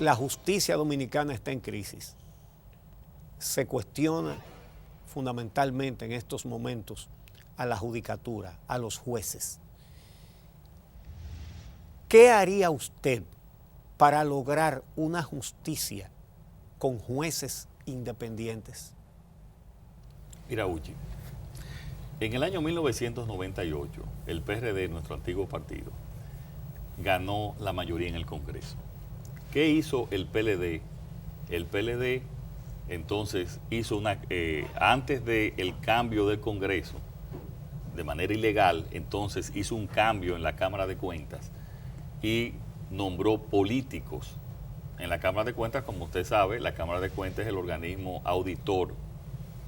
la justicia dominicana está en crisis. Se cuestiona fundamentalmente en estos momentos a la judicatura, a los jueces. ¿Qué haría usted para lograr una justicia con jueces independientes? Mira, Uchi, en el año 1998, el PRD, nuestro antiguo partido, ganó la mayoría en el Congreso. ¿Qué hizo el PLD? El PLD entonces hizo antes del cambio del Congreso, de manera ilegal, entonces hizo un cambio en la Cámara de Cuentas y nombró políticos en la Cámara de Cuentas. Como usted sabe, la Cámara de Cuentas es el organismo auditor,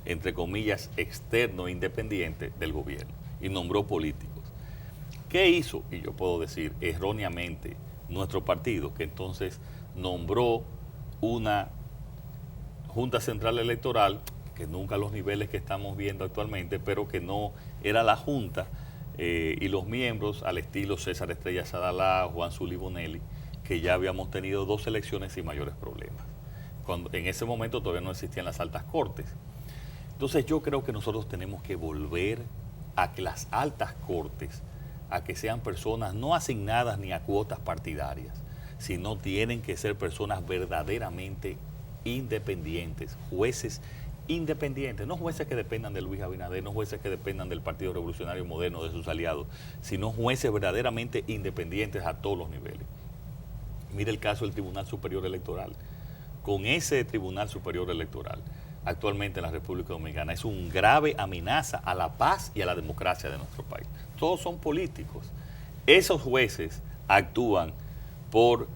entre comillas, externo e independiente del gobierno, y nombró políticos. ¿Qué hizo? Y yo puedo decir erróneamente nuestro partido, que entonces nombró una Junta Central Electoral, que nunca a los niveles que estamos viendo actualmente, pero que no era la Junta, y los miembros al estilo César Estrella Sadalá, Juan Zully Bonelli, que ya habíamos tenido 2 elecciones sin mayores problemas. En ese momento todavía no existían las altas cortes. Entonces yo creo que nosotros tenemos que volver a que las altas cortes, a que sean personas no asignadas ni a cuotas partidarias, sino tienen que ser personas verdaderamente independientes, jueces independientes, no jueces que dependan de Luis Abinader, no jueces que dependan del Partido Revolucionario Moderno, de sus aliados, sino jueces verdaderamente independientes a todos los niveles. Mire el caso del Tribunal Superior Electoral. Con ese Tribunal Superior Electoral, actualmente en la República Dominicana, es una grave amenaza a la paz y a la democracia de nuestro país. Todos son políticos. Esos jueces actúan por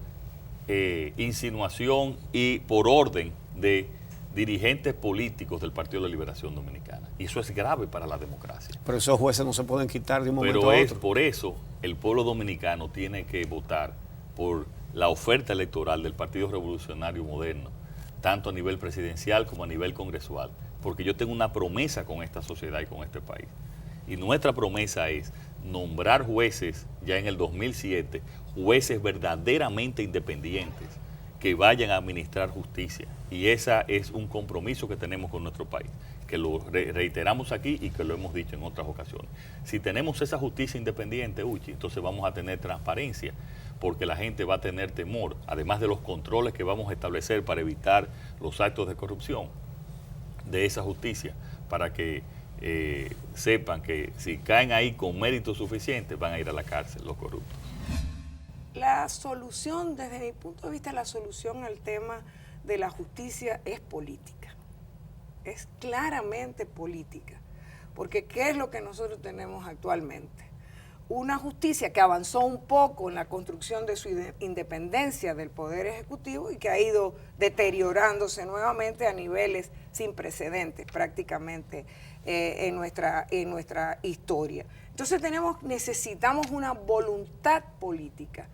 insinuación y por orden de dirigentes políticos del Partido de la Liberación Dominicana. Y eso es grave para la democracia. Pero esos jueces no se pueden quitar de un momento a Pero otro. por eso el pueblo dominicano tiene que votar por la oferta electoral del Partido Revolucionario Moderno, tanto a nivel presidencial como a nivel congresual, porque yo tengo una promesa con esta sociedad y con este país. Y nuestra promesa es nombrar jueces, ya en el 2007, jueces verdaderamente independientes, que vayan a administrar justicia. Y ese es un compromiso que tenemos con nuestro país, que lo reiteramos aquí y que lo hemos dicho en otras ocasiones. Si tenemos esa justicia independiente, Uchi, entonces vamos a tener transparencia, porque la gente va a tener temor, además de los controles que vamos a establecer para evitar los actos de corrupción de esa justicia, para que sepan que si caen ahí con méritos suficientes van a ir a la cárcel los corruptos. La solución, desde mi punto de vista, la solución al tema de la justicia es política. Es claramente política. Porque ¿qué es lo que nosotros tenemos actualmente? Una justicia que avanzó un poco en la construcción de su independencia del Poder Ejecutivo y que ha ido deteriorándose nuevamente a niveles sin precedentes prácticamente en nuestra historia. Entonces necesitamos una voluntad política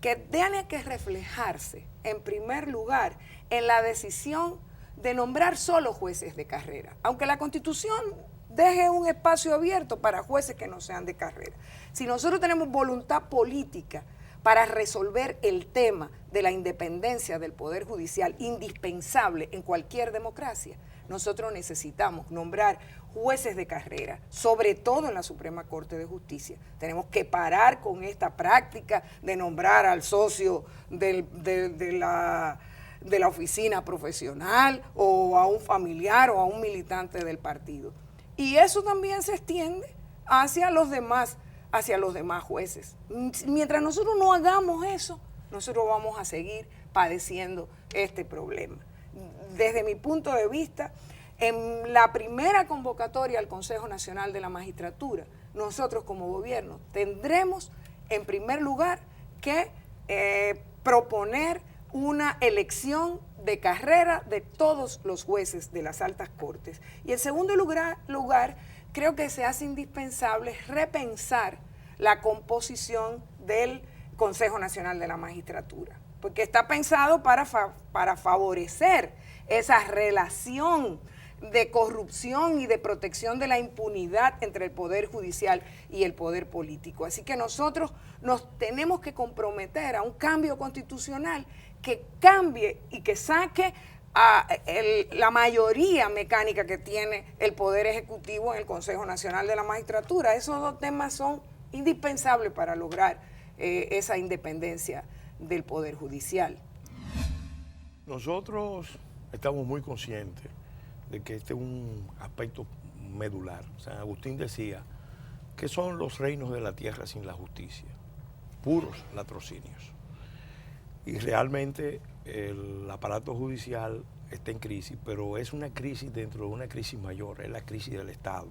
que tiene que reflejarse, en primer lugar, en la decisión de nombrar solo jueces de carrera, aunque la Constitución deje un espacio abierto para jueces que no sean de carrera. Si nosotros tenemos voluntad política para resolver el tema de la independencia del Poder Judicial, indispensable en cualquier democracia, nosotros necesitamos nombrar jueces de carrera, sobre todo en la Suprema Corte de Justicia. Tenemos que parar con esta práctica de nombrar al socio de la oficina profesional o a un familiar o a un militante del partido. Y eso también se extiende hacia los demás jueces. Mientras nosotros no hagamos eso, nosotros vamos a seguir padeciendo este problema. Desde mi punto de vista, en la primera convocatoria al Consejo Nacional de la Magistratura, nosotros como gobierno tendremos, en primer lugar, que proponer una elección de carrera de todos los jueces de las altas cortes. Y en segundo lugar, creo que se hace indispensable repensar la composición del Consejo Nacional de la Magistratura, porque está pensado para favorecer esa relación de corrupción y de protección de la impunidad entre el Poder Judicial y el Poder Político. Así que nosotros nos tenemos que comprometer a un cambio constitucional que cambie y que saque a la mayoría mecánica que tiene el Poder Ejecutivo en el Consejo Nacional de la Magistratura. Esos dos temas son indispensables para lograr esa independencia del Poder Judicial. Nosotros estamos muy conscientes de que este es un aspecto medular. San Agustín decía que son los reinos de la tierra sin la justicia, puros latrocinios. Y realmente el aparato judicial está en crisis, pero es una crisis dentro de una crisis mayor, es la crisis del Estado.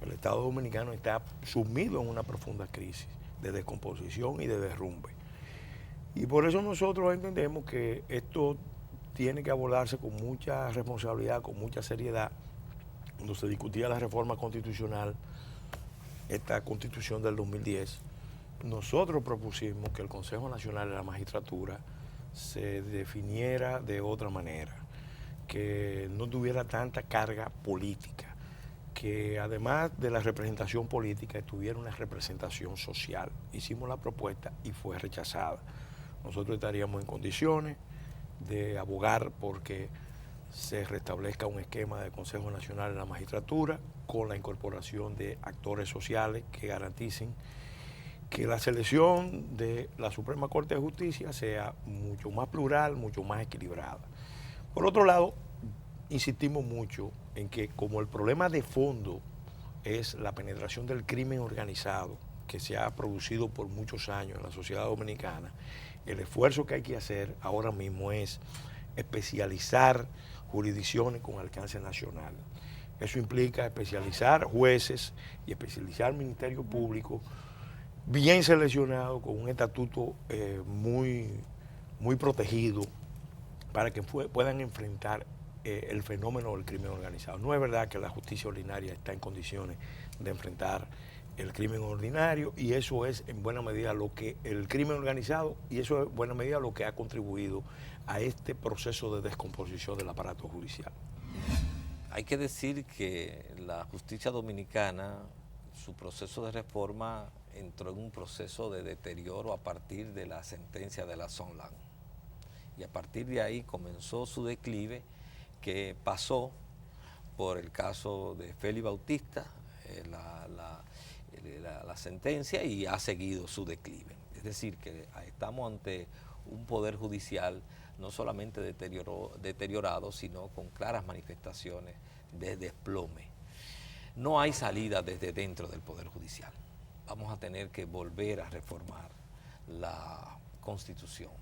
El Estado dominicano está sumido en una profunda crisis de descomposición y de derrumbe. Y por eso nosotros entendemos que esto tiene que abordarse con mucha responsabilidad, con mucha seriedad. Cuando se discutía la reforma constitucional, esta constitución del 2010, nosotros propusimos que el Consejo Nacional de la Magistratura se definiera de otra manera, que no tuviera tanta carga política, que además de la representación política tuviera una representación social. Hicimos la propuesta y fue rechazada. Nosotros estaríamos en condiciones de abogar porque se restablezca un esquema del Consejo Nacional de la Magistratura con la incorporación de actores sociales que garanticen que la selección de la Suprema Corte de Justicia sea mucho más plural, mucho más equilibrada. Por otro lado, insistimos mucho en que como el problema de fondo es la penetración del crimen organizado que se ha producido por muchos años en la sociedad dominicana, el esfuerzo que hay que hacer ahora mismo es especializar jurisdicciones con alcance nacional. Eso implica especializar jueces y especializar ministerio público bien seleccionado, con un estatuto muy protegido para que puedan enfrentar el fenómeno del crimen organizado. No es verdad que la justicia ordinaria está en condiciones de enfrentar el crimen ordinario, y eso es en buena medida lo que el crimen organizado, y eso es en buena medida lo que ha contribuido a este proceso de descomposición del aparato judicial. Hay que decir que la justicia dominicana, su proceso de reforma entró en un proceso de deterioro a partir de la sentencia de la Sonlan. Y a partir de ahí comenzó su declive, que pasó por el caso de Félix Bautista, la sentencia, y ha seguido su declive. Es decir, que estamos ante un poder judicial no solamente deteriorado, sino con claras manifestaciones de desplome. No hay salida desde dentro del Poder Judicial. Vamos a tener que volver a reformar la Constitución.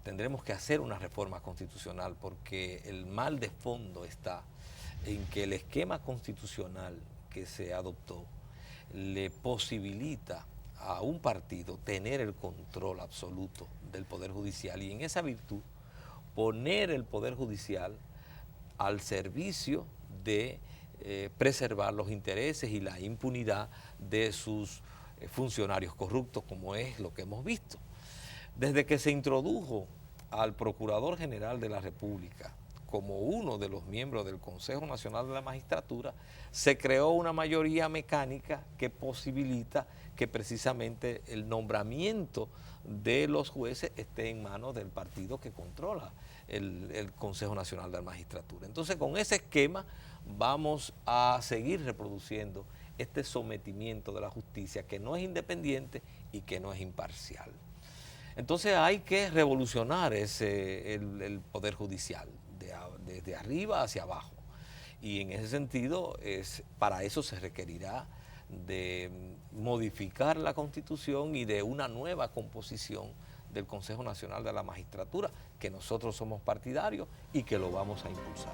Tendremos que hacer una reforma constitucional porque el mal de fondo está en que el esquema constitucional que se adoptó le posibilita a un partido tener el control absoluto del Poder Judicial, y en esa virtud poner el Poder Judicial al servicio de preservar los intereses y la impunidad de sus funcionarios corruptos, como es lo que hemos visto. Desde que se introdujo al Procurador General de la República como uno de los miembros del Consejo Nacional de la Magistratura, se creó una mayoría mecánica que posibilita que precisamente el nombramiento de los jueces esté en manos del partido que controla el Consejo Nacional de la Magistratura. Entonces, con ese esquema vamos a seguir reproduciendo este sometimiento de la justicia, que no es independiente y que no es imparcial. Entonces hay que revolucionar el Poder Judicial, desde arriba hacia abajo. Y en ese sentido, para eso se requerirá de modificar la Constitución y de una nueva composición del Consejo Nacional de la Magistratura, que nosotros somos partidarios y que lo vamos a impulsar.